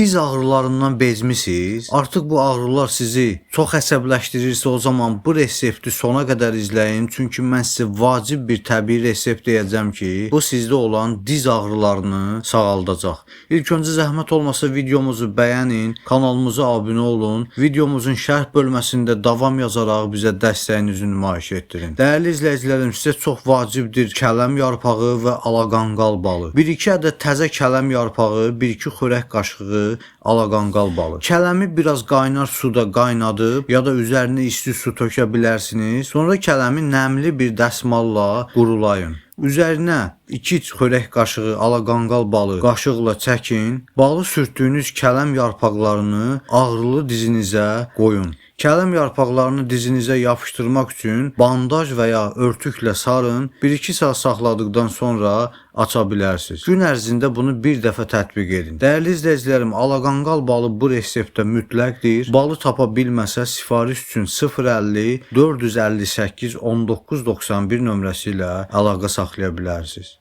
Diz ağrılarından bezmisiniz? Artıq bu ağrılar sizi çox əsəbləşdirirsə, o zaman bu resepti sona qədər izləyin. Çünki mən sizə vacib bir təbii resept deyəcəm ki, bu sizdə olan diz ağrılarını sağaldacaq. İlk öncə zəhmət olmasa videomuzu bəyənin, kanalımıza abunə olun, videomuzun şərh bölməsində davam yazaraq bizə dəstəyinizi nümayiş etdirin. Dəyərli izləyicilərim, sizə çox vacibdir kələm yarpağı və alaqanqal balı. 1-2 ədəd təzə kələm yarpağı, 1-2 xörək qaşığı alaqanqal balı. Kələmi biraz qaynar suda qaynadıb ya da üzərinə isti su tökə bilərsiniz. Sonra kələmi nəmli bir dəsmalla qurulayın. Üzərinə 2 xörək qaşığı alaqanqal balı qaşıqla çəkin. Balı sürtdüyünüz kələm yarpaqlarını ağrılı dizinizə qoyun. Kələm yarpaqlarını dizinizə yapışdırmaq üçün bandaj və ya örtüklə sarın. 1-2 saat saxladıqdan sonra aça bilərsiniz. Gün ərzində bunu bir dəfə tətbiq edin. Dəyərli izləyicilərim, alaqanqal balı bu reseptdə mütləqdir. Balı tapa bilməsə sifariş üçün 050 458 1991 nömrəsi ilə əlaqə saxlaya bilərsiniz.